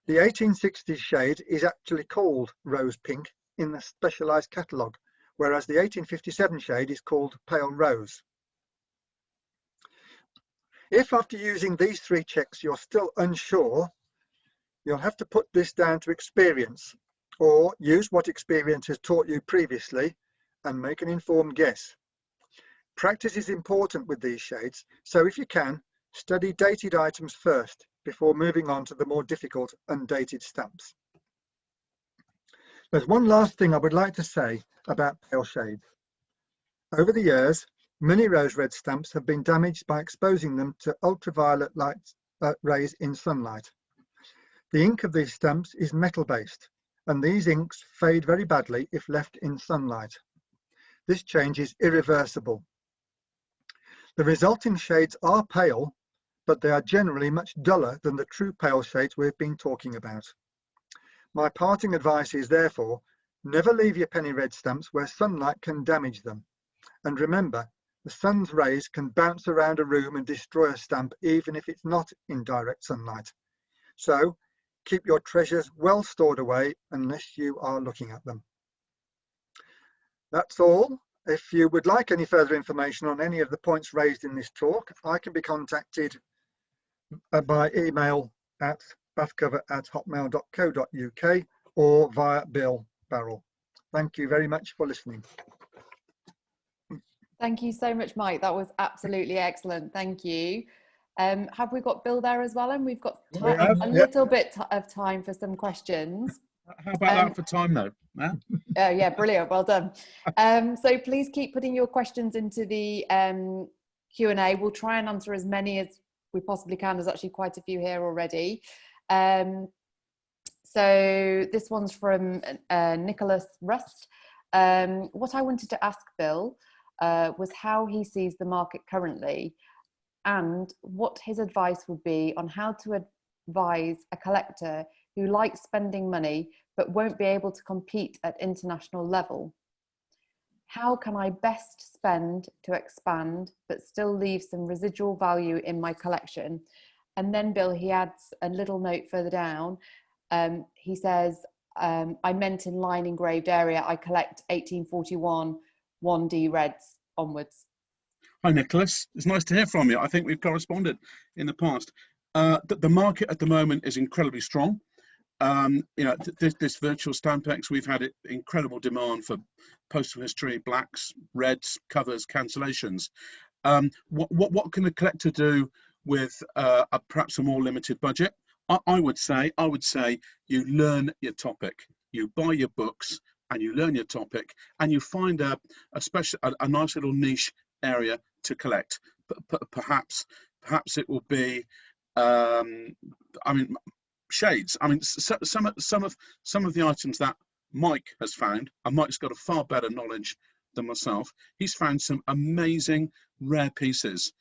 The 1860s shade is actually called rose pink in the specialised catalogue, whereas the 1857 shade is called pale rose. If after using these 3 checks you're still unsure, you'll have to put this down to experience, or use what experience has taught you previously and make an informed guess. Practice is important with these shades, so if you can, study dated items first before moving on to the more difficult undated stamps. There's one last thing I would like to say about pale shades. Over the years, many rose red stamps have been damaged by exposing them to ultraviolet rays in sunlight. The ink of these stamps is metal-based, and these inks fade very badly if left in sunlight. This change is irreversible. The resulting shades are pale, but they are generally much duller than the true pale shades we've been talking about. My parting advice is therefore, never leave your penny red stamps where sunlight can damage them. And remember, the sun's rays can bounce around a room and destroy a stamp even if it's not in direct sunlight. So keep your treasures well stored away unless you are looking at them. That's all. If you would like any further information on any of the points raised in this talk, I can be contacted by email at bathcover@hotmail.co.uk or via Bill Barrell. Thank you very much for listening. Thank you so much, Mike. That was absolutely excellent. Thank you. Have we got Bill there as well? And we've got a little bit of time for some questions. How about that for time though? Yeah, brilliant. Well done. So please keep putting your questions into the Q&A. We'll try and answer as many as we possibly can. There's actually quite a few here already. So this one's from Nicholas Rust. What I wanted to ask Bill was how he sees the market currently and what his advice would be on how to advise a collector who likes spending money but won't be able to compete at international level. How can I best spend to expand but still leave some residual value in my collection? And then Bill, he adds a little note further down. He says, I meant in line engraved area, I collect 1841 1D reds onwards. Hi Nicholas, it's nice to hear from you. I think we've corresponded in the past. The market at the moment is incredibly strong. You know, this virtual Stampex, we've had incredible demand for postal history, blacks, reds, covers, cancellations. What can a collector do with perhaps a more limited budget? I would say you learn your topic. You buy your books and you learn your topic, and you find a nice little niche area to collect. Perhaps it will be, I mean, shades. I mean, some of the items that Mike has found, and Mike's got a far better knowledge than myself. He's found some amazing rare pieces,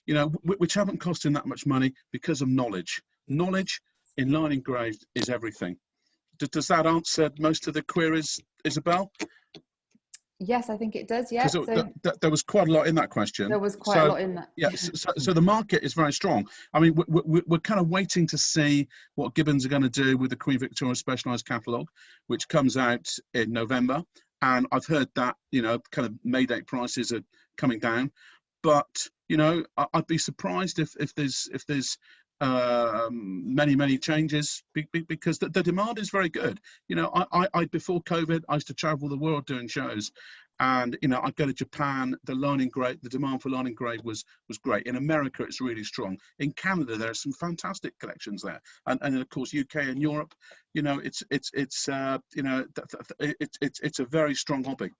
you know, which haven't cost him that much money because of knowledge. Knowledge in line engraved is everything. Does that answer most of the queries, Isabel? Yes, I think it does. Yeah. So there was quite a lot in that question. There was quite a lot in that. Yeah. So the market is very strong. I mean, we're kind of waiting to see what Gibbons are going to do with the Queen Victoria Specialised Catalogue, which comes out in November. And I've heard that, you know, kind of May date prices are coming down. But, you know, I'd be surprised if there's many changes because the demand is very good. You know, I before COVID, I used to travel the world doing shows, and you know, I'd go to Japan. The demand for line engraved was great. In America, it's really strong. In Canada, there are some fantastic collections there, and of course UK and Europe. You know, it's you know, it's a very strong hobby.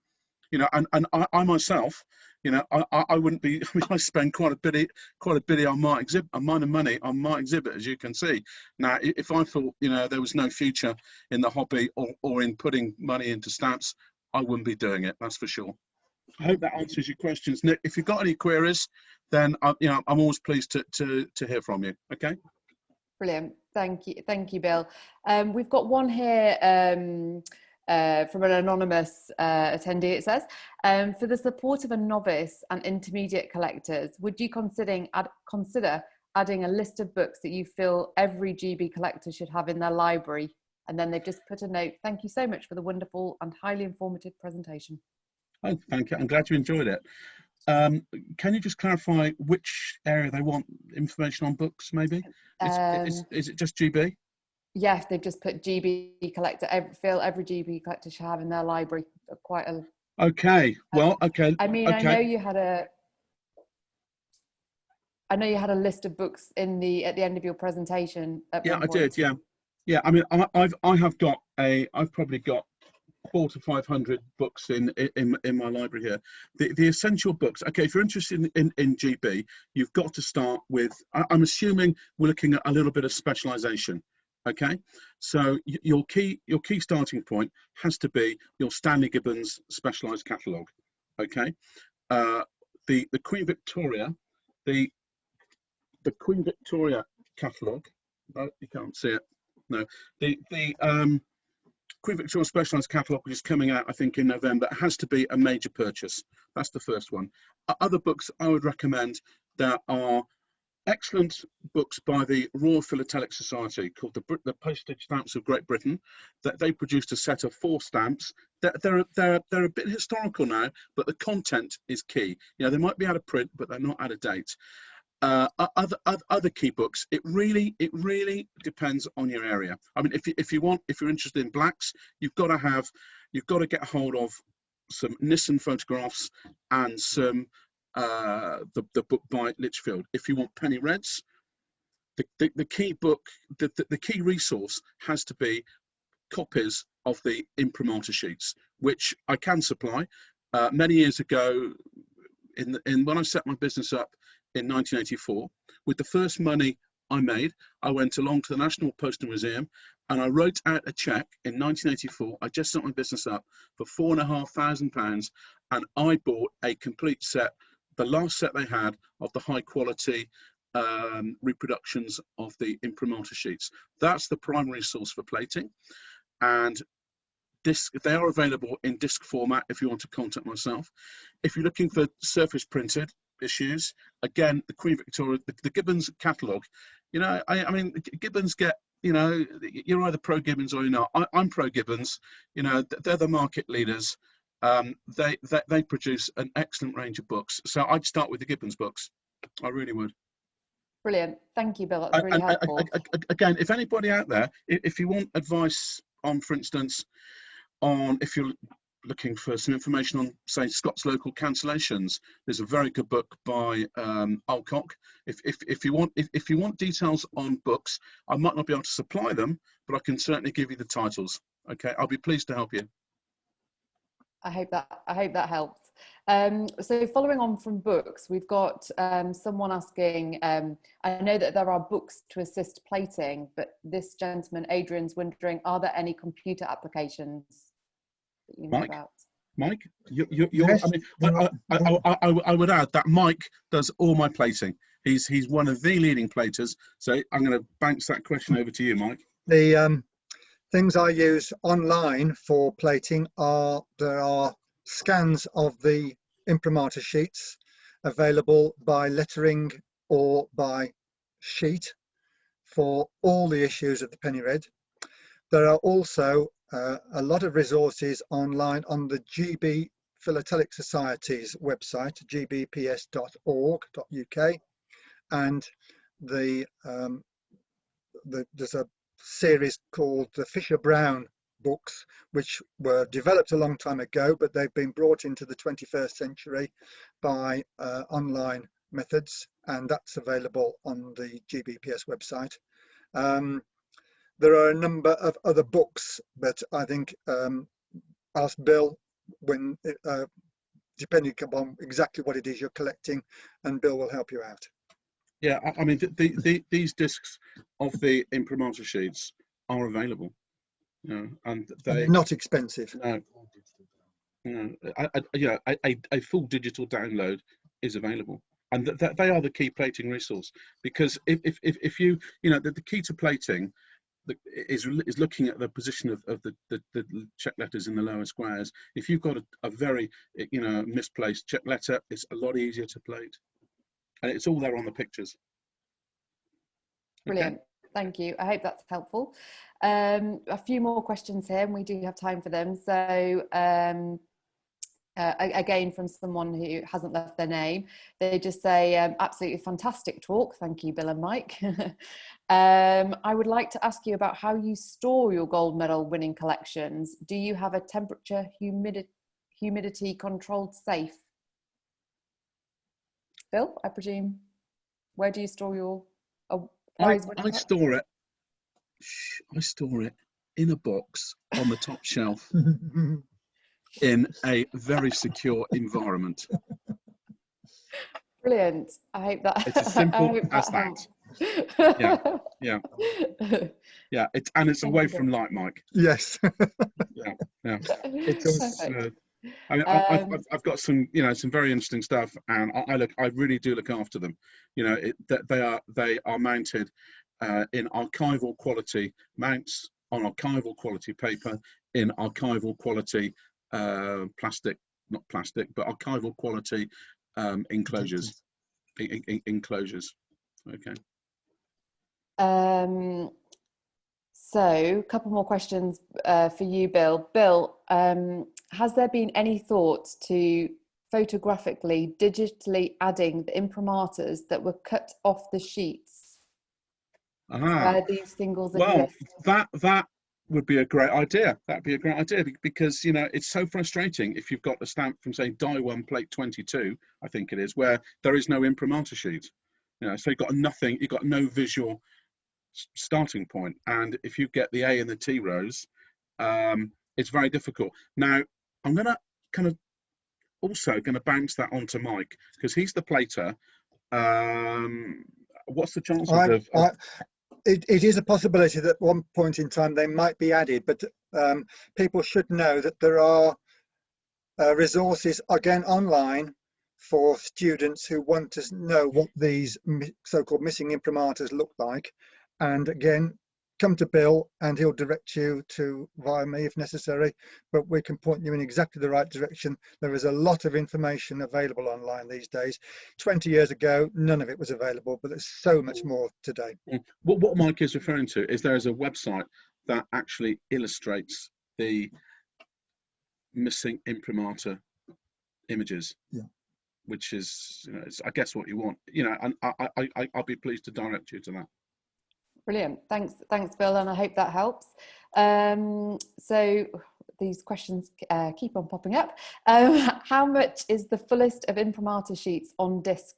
You know, and I myself, you know, I wouldn't be. I mean, I spend quite a bit on my exhibit, amount of money on my exhibit, as you can see. Now, if I thought, you know, there was no future in the hobby or in putting money into stamps, I wouldn't be doing it. That's for sure. I hope that answers your questions, Nick. If you've got any queries, then you know, I'm always pleased to hear from you. Okay. Brilliant. Thank you, Bill. We've got one here. From an anonymous attendee, it says, for the support of a novice and intermediate collectors, would you consider adding a list of books that you feel every GB collector should have in their library? And then they've just put a note, thank you so much for the wonderful and highly informative presentation. Oh, thank you. I'm glad you enjoyed it. Can you just clarify which area they want information on books, maybe? Is it just GB? Yes, they've just put GB collector. Feel every GB collector should have in their library. Quite a. Okay. Well, okay. I mean, okay. I know you had a list of books at the end of your presentation. Yeah, I did. Yeah, yeah. I mean, I've probably got 400 to 500 books in my library here. The essential books. Okay, if you're interested in GB, you've got to start with. I'm assuming we're looking at a little bit of specialization. Okay, so your key starting point has to be your Stanley Gibbons Specialised Catalogue. Okay, the Queen Victoria, the Queen Victoria catalogue. Oh, you can't see it. no. The Queen Victoria Specialised Catalogue, which is coming out, I think, in November, has to be a major purchase. That's the first one. Other books I would recommend, there are excellent books by the Royal Philatelic Society called the Postage Stamps of Great Britain. That they produced a set of 4 stamps. They're a bit historical now, but the content is key. You know, they might be out of print, but they're not out of date. Other key books, it really depends on your area. I mean, if you're interested in blacks, you've got to get hold of some Nissen photographs and some the book by Litchfield. If you want penny reds, the key book, the key resource has to be copies of the imprimatur sheets, which I can supply. Many years ago, when I set my business up in 1984, with the first money I made, I went along to the National Postal Museum and I wrote out a cheque in 1984. I just set my business up for £4,500, and I bought a complete set, the last set they had, of the high quality reproductions of the imprimatur sheets. That's the primary source for plating, and they are available in disc format if you want to contact myself. If you're looking for surface printed issues, again, the Queen Victoria, the Gibbons catalogue, you know, I mean, Gibbons get, you know, you're either pro Gibbons or you're not. I'm pro Gibbons. You know, they're the market leaders. They produce an excellent range of books. So I'd start with the Gibbons books. I really would. Brilliant. Thank you, Bill. That's really helpful. Again, if anybody out there, if you want advice on, for instance, on if you're looking for some information on, say, Scott's local cancellations, there's a very good book by Alcock. If you want details on books, I might not be able to supply them, but I can certainly give you the titles. Okay, I'll be pleased to help you. I hope that helps. So following on from books, we've got someone asking, I know that there are books to assist plating, but this gentleman, Adrian's, wondering, are there any computer applications that you know about? Mike, yes. I would add that Mike does all my plating. He's one of the leading platers. So I'm going to bounce that question over to you, Mike. The things I use online for plating there are scans of the imprimatur sheets available by lettering or by sheet for all the issues of the penny red. There are also a lot of resources online on the GB Philatelic Society's website, gbps.org.uk, and there's a series called the Fisher-Brown books, which were developed a long time ago, but they've been brought into the 21st century by online methods, and that's available on the GBPS website. There are a number of other books, but I think ask Bill when depending upon exactly what it is you're collecting, and Bill will help you out. Yeah, I mean, these discs of the imprimatur sheets are available, you know, and they're not expensive. No, a full digital download is available, and they are the key plating resource. Because if you know, the key to plating is looking at the position of the check letters in the lower squares. If you've got a very, you know, misplaced check letter, it's a lot easier to plate. And it's all there on the pictures. Brilliant. Okay. Thank you. I hope that's helpful. A few more questions here, and we do have time for them. So again, from someone who hasn't left their name, they just say, absolutely fantastic talk. Thank you, Bill and Mike. I would like to ask you about how you store your gold medal winning collections. Do you have a temperature, humidity controlled safe? Bill, I presume, where do you store your prize winning? I store it in a box on the top shelf in a very secure environment. Brilliant. I hope that it's as simple as that. Yeah. It's away from light, Mike. Yes. Yeah. It's I mean, I've got some, you know, some very interesting stuff, and I really do look after them. You know, they are mounted in archival quality mounts on archival quality paper in archival quality plastic, not plastic, but archival quality enclosures. Enclosures. Okay. So a couple more questions for you, Bill. Bill, has there been any thought to photographically, digitally adding the imprimaturs that were cut off the sheets where these singles exist? That would be a great idea. That'd be a great idea, because you know, it's so frustrating if you've got a stamp from, say, die 1 plate 22, I think it is, where there is no imprimatur sheet. You know, so you've got nothing, you've got no visual starting point, and if you get the A and the T rows, it's very difficult. Now I'm gonna kind of also going to bounce that onto Mike, because he's the plater. What's the chances of it is a possibility that at one point in time they might be added, but people should know that there are resources again online for students who want to know what these so-called missing imprimaturs look like, and again, come to Bill and he'll direct you to via me if necessary, but we can point you in exactly the right direction. There is a lot of information available online these days. 20 years ago, none of it was available, but there's so much more today. What Mike is referring to is there is a website that actually illustrates the missing imprimatur images, which is, you know, it's, I guess, what you want, you know, and I'll be pleased to direct you to that. Brilliant. Thanks, Bill, and I hope that helps. So these questions keep on popping up. How much is the fullest of imprimatur sheets on disc?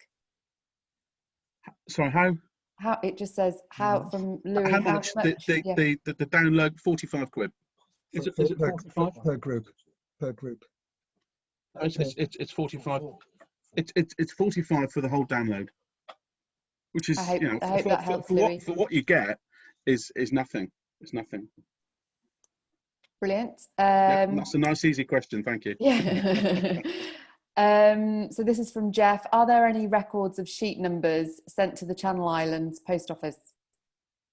Sorry, how it just says how from Louis. How much? The download, 45 quid. Is it 45 per group? Per group. It's 45. It's 45 for the whole download. Which is, I hope for that helps, Louis. For what you get is nothing. It's nothing. Brilliant. That's a nice, easy question. Thank you. Yeah. So this is from Jeff. Are there any records of sheet numbers sent to the Channel Islands post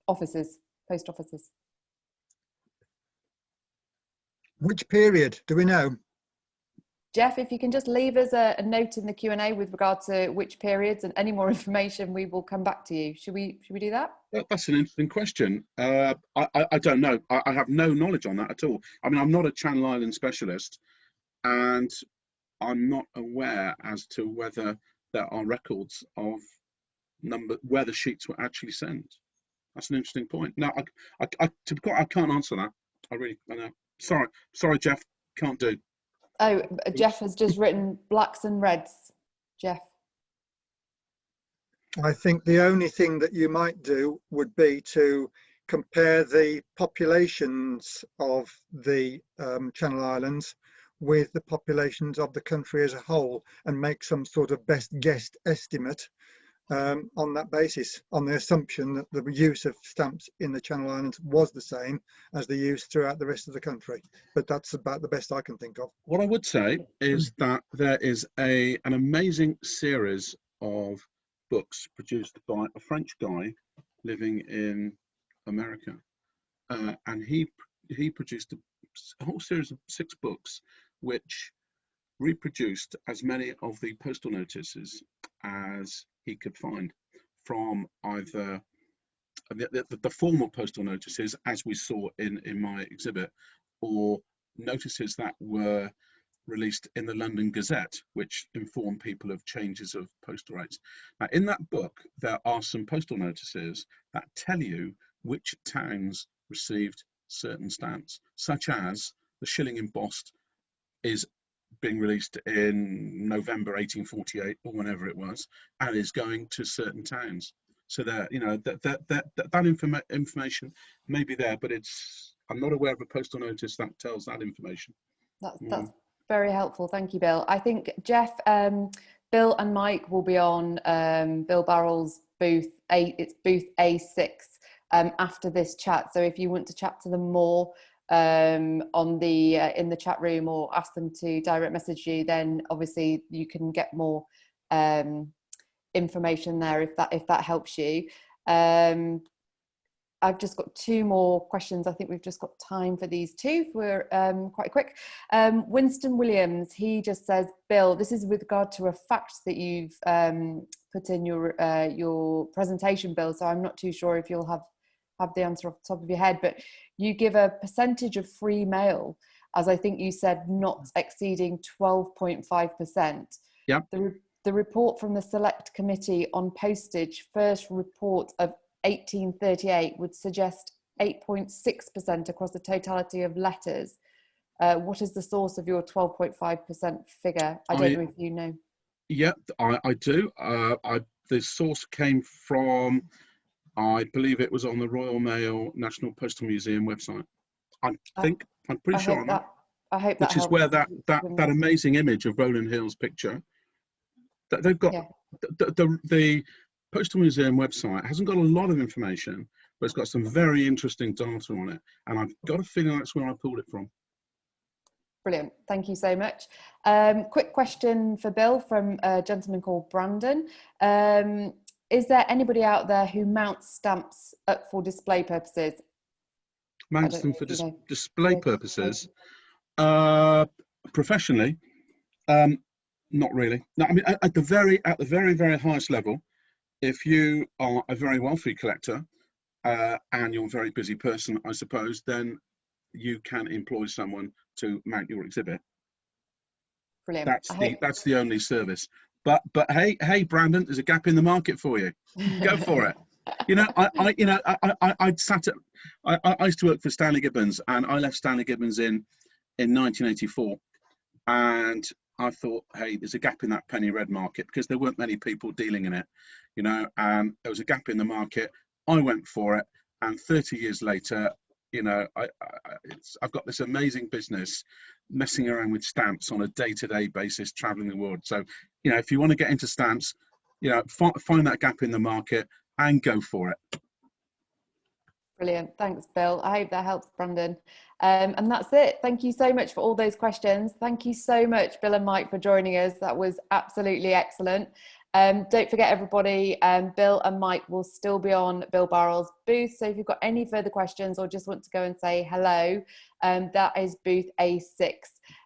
offices? Which period? Do we know? Jeff, if you can just leave us a note in the Q&A with regard to which periods, and any more information, we will come back to you. Should we do that? That's an interesting question. I don't know. I have no knowledge on that at all. I mean, I'm not a Channel Island specialist, and I'm not aware as to whether there are records of where the sheets were actually sent. That's an interesting point. No, I can't answer that. I know. Sorry, Jeff, can't do. Oh, Jeff has just written blacks and reds. Jeff. I think the only thing that you might do would be to compare the populations of the Channel Islands with the populations of the country as a whole, and make some sort of best guess estimate on that basis, on the assumption that the use of stamps in the Channel Islands was the same as the use throughout the rest of the country. But that's about the best I can think of. What I would say is that there is an amazing series of books produced by a French guy living in America, and he produced a whole series of 6 books which reproduced as many of the postal notices as he could find, from either the formal postal notices, as we saw in my exhibit, or notices that were released in the London Gazette, which inform people of changes of postal rates. Now, in that book, there are some postal notices that tell you which towns received certain stamps, such as the shilling embossed is being released in November 1848 or whenever it was, and is going to certain towns. So that, you know, that information may be there, but I'm not aware of a postal notice that tells that information. That's very helpful. Thank you, Bill. I think Jeff, Bill and Mike will be on Bill Barrell's booth. It's booth A6 after this chat. So if you want to chat to them more on the in the chat room, or ask them to direct message you, then obviously you can get more information there if that helps you. I've just got two more questions. I think we've just got time for these two. We're quite quick. Winston Williams, he just says, Bill, this is with regard to a fact that you've put in your presentation, Bill, so I'm not too sure if you'll have the answer off the top of your head, but you give a percentage of free mail, as I think you said, not exceeding 12.5%. Yeah. The report from the Select Committee on Postage, first report of 1838, would suggest 8.6% across the totality of letters. What is the source of your 12.5% figure? I don't know if you know. Yeah, I do. The source came from, I believe it was on the Royal Mail National Postal Museum website. I'm pretty sure on that. I hope that which is helps. where that amazing image of Roland Hill's picture that they've got. The Postal Museum website hasn't got a lot of information, but it's got some very interesting data on it, and I've got a feeling that's where I pulled it from. Brilliant, thank you so much. Quick question for Bill from a gentleman called Brandon. Is there anybody out there who mounts stamps for display purposes? Mounts them for display purposes? Professionally, not really. No, I mean, at the very highest level, if you are a very wealthy collector and you're a very busy person, I suppose, then you can employ someone to mount your exhibit. Brilliant. That's the only service. But hey, Brandon, there's a gap in the market for you. Go for it. You know, I used to work for Stanley Gibbons, and I left Stanley Gibbons in 1984, and I thought, hey, there's a gap in that penny red market because there weren't many people dealing in it, you know, and there was a gap in the market. I went for it, and 30 years later, you know, I've got this amazing business messing around with stamps on a day-to-day basis, traveling the world. So, you know, if you want to get into stamps, you know, find that gap in the market and go for it. Brilliant. Thanks, Bill. I hope that helps, Brandon. And that's it. Thank you so much for all those questions. Thank you so much, Bill and Mike, for joining us. That was absolutely excellent. Don't forget, everybody, Bill and Mike will still be on Bill Barrell's booth. So if you've got any further questions or just want to go and say hello, that is booth A6.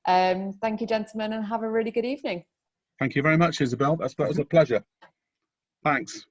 Thank you, gentlemen, and have a really good evening. Thank you very much, Isabel. That was a pleasure. Thanks.